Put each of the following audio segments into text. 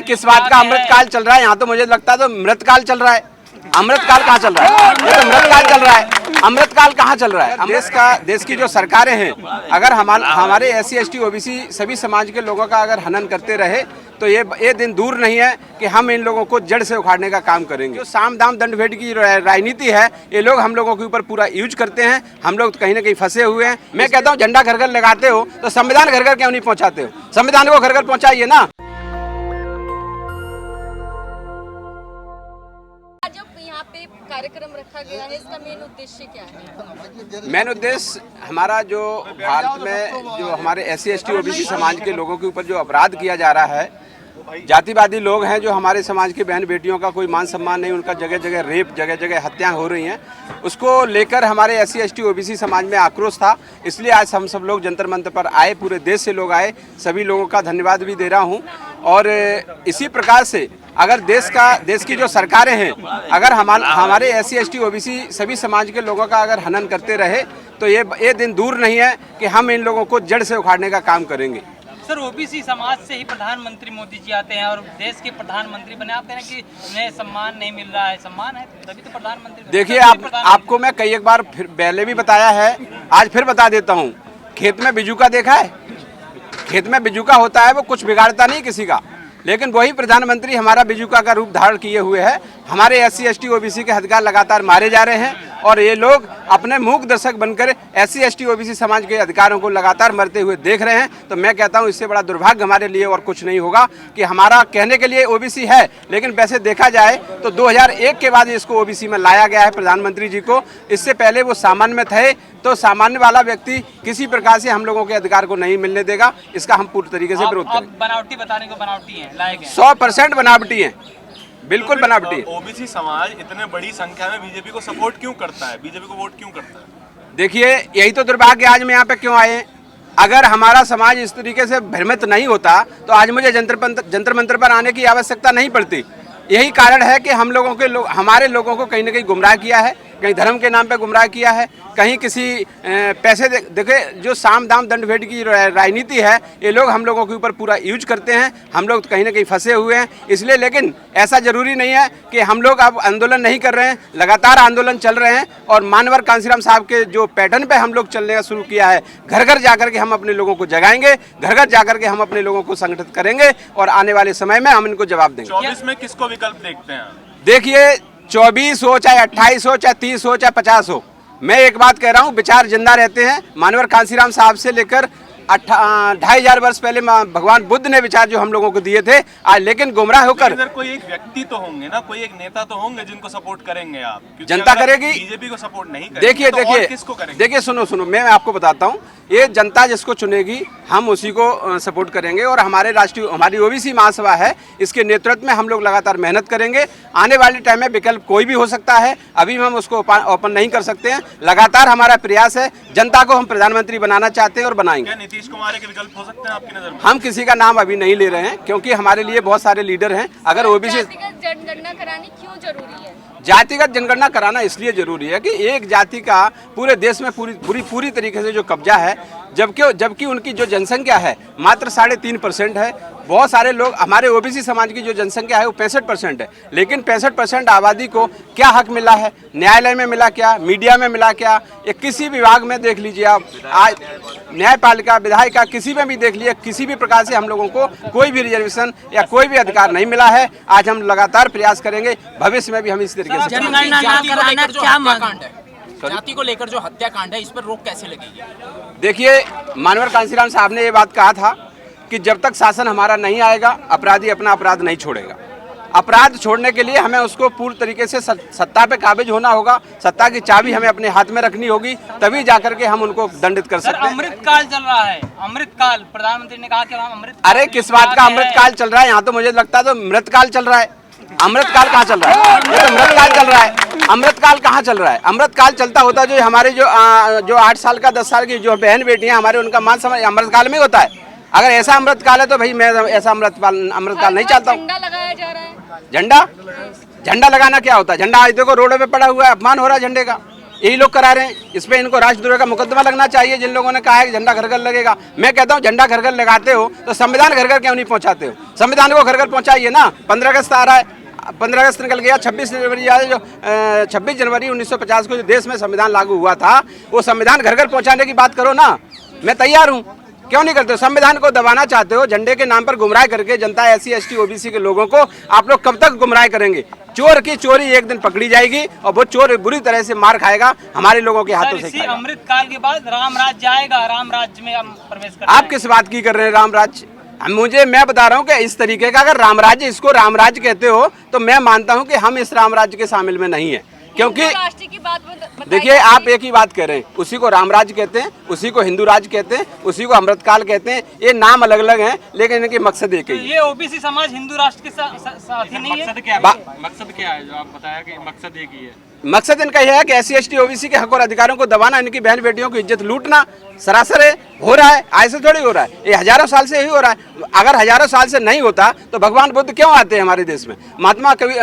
किस बात का अमृतकाल चल रहा है? यहाँ तो मुझे लगता है तो मृतकाल चल रहा है। अमृतकाल कहाँ चल रहा है? ये तो मृतकाल चल रहा है। अमृतकाल कहाँ चल रहा है? देश की जो सरकारें हैं, अगर हमारे SC ST OBC सभी समाज के लोगों का अगर हनन करते रहे तो ये दिन दूर नहीं है कि हम इन लोगों को जड़ से उखाड़ने का काम करेंगे। जो साम दाम दंड भेद की राजनीति है, ये लोग हम लोगों के ऊपर पूरा यूज करते हैं। हम लोग कहीं ना कहीं फंसे हुए हैं। मैं कहता हूँ झंडा घर घर लगाते हो तो संविधान घर घर क्यों नहीं पहुँचाते हो? संविधान को घर घर पहुँचाइए ना। पे कार्यक्रम रखा गया है, इसका मेन उद्देश्य क्या है? मेन उद्देश्य हमारा जो भारत में जो हमारे SC ST OBC समाज के लोगों के ऊपर जो अपराध किया जा रहा है, जातिवादी लोग हैं जो हमारे समाज के बहन बेटियों का कोई मान सम्मान नहीं, उनका जगह जगह रेप, जगह जगह हत्याएं हो रही हैं। उसको लेकर हमारे SC ST OBC समाज में आक्रोश था, इसलिए आज हम सब लोग जंतर मंतर पर आए। पूरे देश से लोग आए, सभी लोगों का धन्यवाद भी दे रहा हूं। और इसी प्रकार से अगर देश की जो सरकारें हैं, अगर हमारे SC ST OBC सभी समाज के लोगों का अगर हनन करते रहे तो ये दिन दूर नहीं है कि हम इन लोगों को जड़ से उखाड़ने का काम करेंगे। सर, OBC समाज से ही प्रधानमंत्री मोदी जी आते हैं और देश के प्रधानमंत्री बने। आप कह रहे हैं कि उन्हें सम्मान नहीं मिल रहा है। सम्मान है तभी तो प्रधानमंत्री। देखिए, आपको मैं कई एक बार फिर पहले भी बताया है, आज फिर बता देता हूँ। खेत में बिजूका देखा है? खेत में बिजूका होता है, वो कुछ बिगाड़ता नहीं किसी का, लेकिन वही प्रधानमंत्री हमारा बिजूका का रूप धारण किए हुए है। हमारे SC ST OBC के अधिकार लगातार मारे जा रहे हैं और ये लोग अपने मूक दर्शक बनकर SC ST OBC समाज के अधिकारों को लगातार मरते हुए देख रहे हैं। तो मैं कहता हूं इससे बड़ा दुर्भाग्य हमारे लिए और कुछ नहीं होगा कि हमारा कहने के लिए OBC है, लेकिन वैसे देखा जाए तो 2001 के बाद इसको OBC में लाया गया है प्रधानमंत्री जी को। इससे पहले वो सामान्य में थे, तो सामान्य वाला व्यक्ति किसी प्रकार से हम लोगों के अधिकार को नहीं मिलने देगा। इसका हम पूरी तरीके से विरोध करेंगे। बनावटी बताने को बनावटी है, 100% बनावटी है, बिल्कुल बनावटी है। OBC समाज इतने बड़ी संख्या में बीजेपी को सपोर्ट क्यों करता है? बीजेपी को वोट क्यों करता है? देखिए, यही तो दुर्भाग्य आज मैं यहाँ पे क्यों आए। अगर हमारा समाज इस तरीके से भ्रमित नहीं होता तो आज मुझे जंतर मंतर पर आने की आवश्यकता नहीं पड़ती। यही कारण है कि हमारे लोगों को कहीं ना कहीं गुमराह किया है, कहीं धर्म के नाम पे गुमराह किया है, कहीं किसी पैसे देखे जो साम दाम दंड भेद की राजनीति है, ये लोग हम लोगों के ऊपर पूरा यूज करते हैं। हम लोग कहीं ना कहीं फंसे हुए हैं इसलिए। लेकिन ऐसा जरूरी नहीं है कि हम लोग अब आंदोलन नहीं कर रहे हैं, लगातार आंदोलन चल रहे हैं। और मानवर कांसीराम साहब के जो पैटर्न पे हम लोग चलने का शुरू किया है, घर घर जाकर के हम अपने लोगों को जगाएंगे, घर घर जाकर के हम अपने लोगों को संगठित करेंगे और आने वाले समय में हम इनको जवाब देंगे। 24 में किसको विकल्प देखते हैं? देखिए, 24 हो, चाहे 28 हो, चाहे 30 हो, चाहे 50 हो, मैं एक बात कह रहा हूँ, विचार जिंदा रहते हैं। मानवर कांसीराम साहब से लेकर 2500 वर्ष पहले भगवान बुद्ध ने विचार जो हम लोगों को दिए थे, आज लेकिन गुमराह होकर। कोई एक व्यक्ति तो होंगे ना, कोई एक नेता तो होंगे जिनको सपोर्ट करेंगे आप? जनता करेगी, बीजेपी को सपोर्ट नहीं करेगी। देखिए, सुनो, मैं आपको बताता हूँ। ये जनता जिसको चुनेगी हम उसी को सपोर्ट करेंगे। और हमारी OBC महासभा है, इसके नेतृत्व में हम लोग लगातार मेहनत करेंगे। आने वाले टाइम में विकल्प कोई भी हो सकता है, अभी हम उसको ओपन नहीं कर सकते हैं। लगातार हमारा प्रयास है, जनता को हम प्रधानमंत्री बनाना चाहते हैं और बनाएंगे। नीतीश कुमार के विकल्प हो सकते हैं आपकी नजर में? हम किसी का नाम अभी नहीं ले रहे हैं क्योंकि हमारे लिए बहुत सारे लीडर हैं। अगर OBC जनगणना करानी क्यों जरूरी है? जातिगत जनगणना कराना इसलिए जरूरी है कि एक जाति का पूरे देश में पूरी तरीके से जो कब्जा है, जबकि उनकी जो जनसंख्या है मात्र 3.5% है। बहुत सारे लोग, हमारे OBC समाज की जो जनसंख्या है वो 65% है, लेकिन 65% आबादी को क्या हक मिला है? न्यायालय में मिला क्या? मीडिया में मिला क्या? या किसी विभाग में देख लीजिए आप, आज न्यायपालिका, विधायिका, किसी में भी देख लीजिए, किसी भी प्रकार से हम लोगों को कोई भी रिजर्वेशन या कोई भी अधिकार नहीं मिला है। आज हम लगातार प्रयास करेंगे, भविष्य में भी हम इस तरीके से। जाति को लेकर जो हत्याकांड है, इस पर रोक कैसे लगेगी? देखिए, मानवर कांसीराम साहब ने ये बात कहा था कि जब तक शासन हमारा नहीं आएगा, अपराधी अपना अपराध नहीं छोड़ेगा। अपराध छोड़ने के लिए हमें उसको पूर्ण तरीके से सत्ता पे काबिज होना होगा। सत्ता की चाबी हमें अपने हाथ में रखनी होगी, तभी जाकर के हम उनको दंडित कर सकते हैं। अमृतकाल चल रहा है, अमृतकाल। प्रधानमंत्री ने कहा कि हम अमृत। अरे किस बात का अमृतकाल चल रहा है? यहाँ तो मुझे लगता है तो मृतकाल चल रहा है। अमृतकाल कहाँ चल रहा है? ये तो मृतकाल चल रहा है। अमृतकाल कहाँ चल रहा है? अमृतकाल चलता होता जो हमारे जो 8 साल का 10 साल की जो बहन बेटियां हमारे, उनका मान सम्मान अमृतकाल में होता है। अगर ऐसा अमृतकाल है तो भाई मैं ऐसा अमृतकाल नहीं चाहता हूँ। झंडा लगाया जा रहा है। झंडा लगाना क्या होता है? झंडा आज देखो रोडों पे पड़ा हुआ है, अपमान हो रहा है झंडे का। यही लोग करा रहे हैं। इस पे इनको राष्ट्रद्रोह का मुकदमा लगना चाहिए। जिन लोगों ने कहा है कि झंडा घर घर लगेगा, मैं कहता हूँ झंडा घर घर लगाते हो तो संविधान घर घर क्यों नहीं पहुंचाते हो? संविधान को घर घर पहुंचाइए ना। 15 अगस्त आ रहा है, 15 अगस्त निकल गया, 26 जनवरी आ रही, जो 26 जनवरी 1950 को जो देश में संविधान लागू हुआ था, वो संविधान घर घर पहुंचाने की बात करो ना। मैं तैयार हूँ, क्यों नहीं करते हो? संविधान को दबाना चाहते हो, झंडे के नाम पर गुमराह करके जनता SC ST OBC के लोगों को आप लोग कब तक गुमराह करेंगे? चोर की चोरी एक दिन पकड़ी जाएगी और वो चोर बुरी तरह से मार खाएगा हमारे लोगों के हाथों से। इसी अमृत काल के बाद राम राज्य आएगा, राम राज्य में हम प्रवेश कर आप किस बात की कर रहे हैं राम राज्य? मैं बता रहा हूँ कि इस तरीके का अगर राम राज्य, इसको राम राज्य कहते हो तो मैं मानता हूँ कि हम इस राम राज्य के शामिल में नहीं है। क्योंकि राष्ट्र की बात बताई देखिए, आप एक ही बात कह रहे हैं, उसी को राम राज्य कहते हैं, उसी को हिंदू राज्य कहते हैं, उसी को अमृतकाल कहते हैं। ये नाम अलग अलग हैं, लेकिन इनके मकसद एक ही है। ये OBC समाज हिंदू राष्ट्र के साथ ही नहीं है। मकसद क्या है जो आप बताया कि मकसद एक ही है? मकसद इनका यह है कि SC ST OBC के हक और अधिकारों को दबाना, इनकी बहन बेटियों की इज्जत लूटना सरासर है। हो रहा है, ऐसे थोड़ी हो रहा है, ये हजारों साल से ही हो रहा है। अगर हजारों साल से नहीं होता तो भगवान बुद्ध क्यों आते हैं हमारे देश में? महात्मा कवि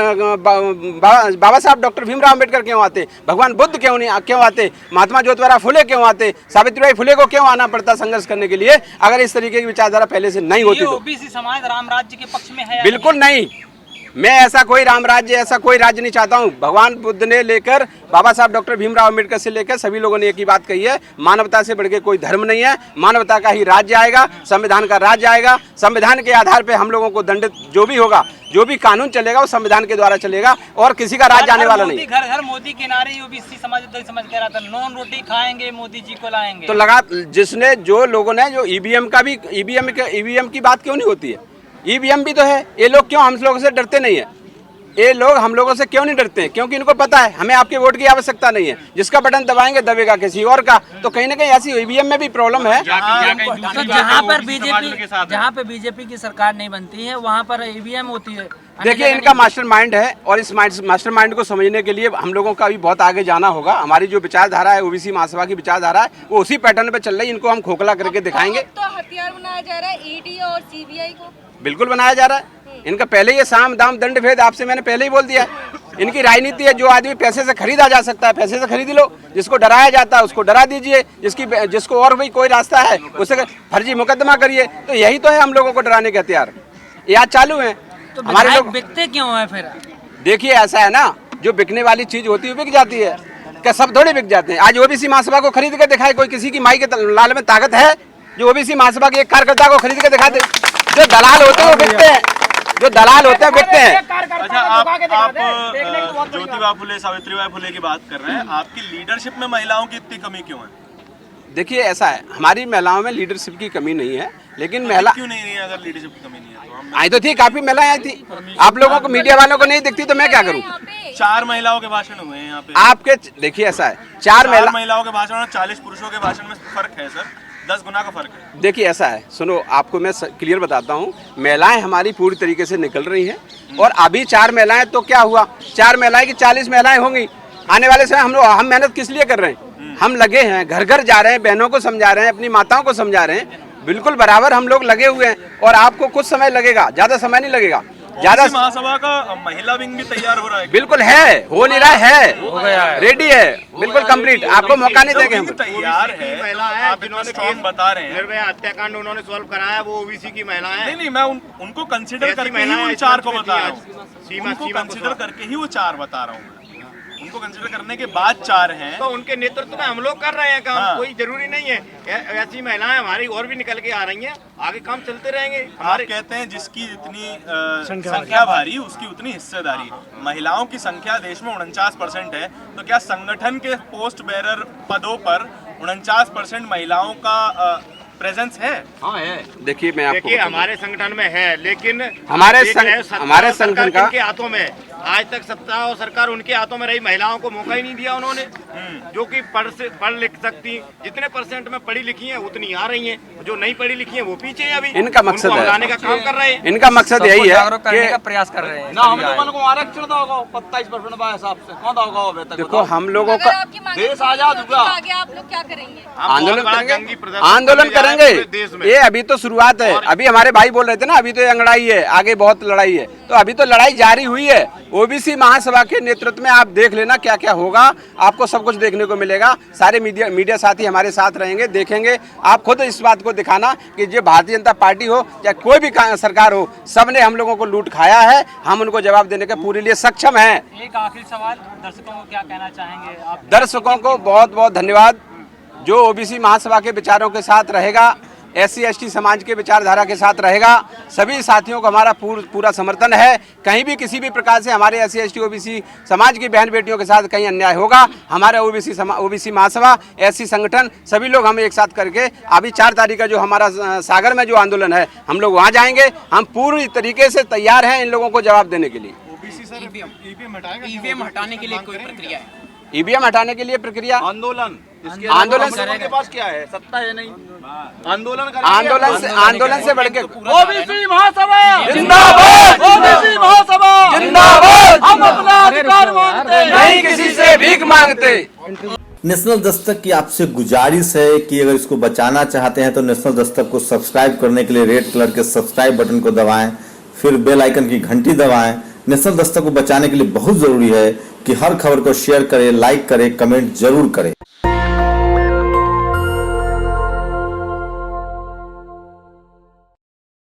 बाबा साहब डॉक्टर भीमराव अम्बेडकर क्यों आते? भगवान बुद्ध क्यों आते? महात्मा ज्योतिबा फुले क्यों आते? सावित्रीबाई फुले को क्यों आना पड़ता संघर्ष करने के लिए? अगर इस तरीके की विचारधारा पहले से नहीं होती तो। OBC समाज राम राज्य के पक्ष में है? बिल्कुल नहीं। मैं ऐसा कोई राम राज्य, ऐसा कोई राज्य नहीं चाहता हूँ। भगवान बुद्ध ने लेकर बाबा साहब डॉक्टर भीमराव अम्बेडकर से लेकर सभी लोगों ने एक ही बात कही है, मानवता से बढ़ के कोई धर्म नहीं है। मानवता का ही राज्य आएगा, संविधान का राज्य आएगा। संविधान के आधार पे हम लोगों को दंडित जो भी होगा, जो भी कानून चलेगा वो संविधान के द्वारा चलेगा और किसी का राज्य आने वाला नहीं। घर घर मोदी के नारे OBC समाज कह रहा था, नॉन रोटी खाएंगे मोदी जी को लाएंगे। तो लगा जिसने जो लोगों ने जो EVM की बात क्यों नहीं होती है? EVM भी तो है। ये लोग क्यों हम लोगों से डरते नहीं है? ये लोग हम लोगों से क्यों नहीं डरते? क्योंकि इनको पता है हमें आपके वोट की आवश्यकता नहीं है। जिसका बटन दबाएंगे दबेगा किसी और का। तो कहीं ना कहीं ऐसी EVM में भी प्रॉब्लम है। तो जहाँ पर बीजेपी की सरकार नहीं बनती है वहाँ पर EVM होती है। देखिए, इनका मास्टरमाइंड है और इस मास्टरमाइंड को समझने के लिए हम लोगों का भी बहुत आगे जाना होगा। हमारी जो विचारधारा है, OBC महासभा की विचारधारा है, वो उसी पैटर्न पे चल रही है। इनको हम खोखला करके दिखाएंगे। तो हथियार बनाया जा रहा है ED और CBI को। बिल्कुल बनाया जा रहा है। इनका पहले ये साम दाम दंड भेद आपसे मैंने पहले ही बोल दिया है। इनकी राजनीति है, जो आदमी पैसे से खरीदा जा सकता है पैसे से खरीद लो, जिसको डराया जाता है उसको डरा दीजिए, जिसको और भी कोई रास्ता है उसे फर्जी मुकदमा करिए। तो यही तो है हम लोगों को डराने के हथियार, ये आज चालू है। तो हमारे लोग बिकते क्यों है फिर? देखिए, ऐसा है ना, जो बिकने वाली चीज होती है बिक जाती है। क्या सब थोड़ी बिक जाते हैं? आज OBC महासभा को खरीद के दिखाए कोई? किसी की माई के लाल में ताकत है जो OBC महासभा के एक कार्यकर्ता को खरीद के दिखा दे? जो दलाल होते हैं वो बिकते हैं, जो दलाल होते हैं बिकते हैं। अच्छा, आप ज्योतिबा फुले सावित्रीबाई फुले की बात कर रहे हैं, आपकी लीडरशिप में महिलाओं की इतनी कमी क्यों है? देखिए, ऐसा है, हमारी महिलाओं में लीडरशिप की कमी नहीं है, लेकिन महिला क्यों नहीं है? अगर लीडरशिप की कमी नहीं है तो हम आई तो थी, काफी महिलाएं आई थी। आप लोगों को, मीडिया वालों को नहीं दिखती तो मैं क्या करूं? 4 महिलाओं के भाषण हुए हैं यहाँ पे। आपके देखिए, ऐसा है, 4 महिलाओं के भाषण और 40 पुरुषों के भाषण में फर्क है सर, 10 गुना का फर्क है। देखिए, ऐसा है, सुनो, आपको मैं क्लियर बताता हूँ। महिलाएं हमारी पूरी तरीके से निकल रही हैं और अभी 4 महिलाएं, तो क्या हुआ? 4 महिलाएं की 40 महिलाएं होंगी आने वाले समय। हम मेहनत किस लिए कर रहे हैं? हम लगे हैं, घर घर जा रहे हैं, बहनों को समझा रहे हैं, अपनी माताओं को समझा रहे हैं। बिल्कुल बराबर हम लोग लगे हुए हैं और आपको कुछ समय लगेगा, ज्यादा समय नहीं लगेगा। ज्यादा महासभा का महिला विंग भी तैयार हो रहा है? बिल्कुल है, हो नहीं रहा है, रेडी है, बिल्कुल कंप्लीट। आपको मौका नहीं देंगे हम। तैयार है, आप इतना स्ट्रॉन्ग बता रहे हैं। निर्भया हत्याकांड उन्होंने सॉल्व कराया, वो OBC की महिला है। नहीं, मैं उनको कंसिडर करके ही उन 4 को बता रहा हूँ। उनको कंसिडर करके ही वो 4 बता रहा हूँ। उनको कंसिडर करने के बाद 4 हैं, तो उनके नेतृत्व में हम लोग कर रहे हैं काम। हाँ। कोई जरूरी नहीं है, ऐसी महिलाएं हमारी और भी निकल के आ रही हैं, आगे काम चलते रहेंगे। आप कहते हैं जिसकी जितनी संख्या भारी उसकी उतनी हिस्सेदारी। महिलाओं की संख्या देश में 49% है, तो क्या संगठन के पोस्ट बेरर पदों पर 49% महिलाओं का प्रेजेंस है? हाँ है। देखिए, मैं आपको हमारे संगठन में है, लेकिन हमारे संगठन का के हाथों में आज तक सत्ता और सरकार उनके हाथों में रही, महिलाओं को मौका ही नहीं दिया उन्होंने। जो कि पढ़ लिख सकती, जितने % में पढ़ी लिखी हैं उतनी आ रही हैं, जो नहीं पढ़ी लिखी हैं वो पीछे हैं। अभी इनका मकसद है लाने का काम कर रहे हैं। इनका मकसद यही है कि प्रयास कर रहे हैं। ना हम लोगों को आरक्षण होगा 27% हिसाब से कौन होगा? देखो, हम लोगों का देश आजाद होगा, आगे आप लोग क्या करेंगे? आंदोलन करेंगे। ये अभी तो शुरुआत है। अभी हमारे भाई बोल रहे थे ना, अभी तो ये अंगड़ाई है, आगे बहुत लड़ाई है। तो अभी तो लड़ाई जारी हुई है। ओबीसी महासभा के नेतृत्व में आप देख लेना क्या क्या होगा, आपको सब कुछ देखने को मिलेगा। सारे मीडिया साथी हमारे साथ रहेंगे, देखेंगे। आप खुद इस बात को दिखाना कि जो भारतीय जनता पार्टी हो या कोई भी सरकार हो, सबने हम लोगों को लूट खाया है, हम उनको जवाब देने के पूरे लिए सक्षम हैं। एक आखिरी सवाल, दर्शकों को क्या कहना चाहेंगे आप? दर्शकों को बहुत बहुत धन्यवाद। जो ओबीसी महासभा के विचारों के साथ रहेगा, SC ST समाज के विचारधारा के साथ रहेगा, सभी साथियों को हमारा पूरा समर्थन है। कहीं भी किसी भी प्रकार से हमारे SC ST OBC समाज की बहन बेटियों के साथ कहीं अन्याय होगा, हमारे ओबीसी महासभा, SC संगठन, सभी लोग हम एक साथ करके अभी 4 तारीख का जो हमारा सागर में जो आंदोलन है, हम लोग वहाँ जाएंगे। हम पूरी तरीके से तैयार हैं इन लोगों को जवाब देने के लिए। ईवीएम हटाने के लिए कोई प्रक्रिया है? ईवीएम हटाने के लिए प्रक्रिया आंदोलन के पास क्या है? सत्ता है नहीं, आंदोलन से बढ़ के ओबीसी महासभा जिंदाबाद, ओबीसी महासभा जिंदाबाद, हम अपना अधिकार मांगते हैं, नहीं किसी से भीख मांगते। नेशनल दस्तक की आपसे गुजारिश है कि अगर इसको बचाना चाहते हैं तो नेशनल दस्तक को सब्सक्राइब करने के लिए रेड कलर के सब्सक्राइब बटन को दबाएं, फिर बेल आइकन की घंटी दबाएं। नेशनल दस्तक को बचाने के लिए बहुत जरूरी है कि हर खबर को शेयर करें, लाइक करें, कमेंट जरूर करें।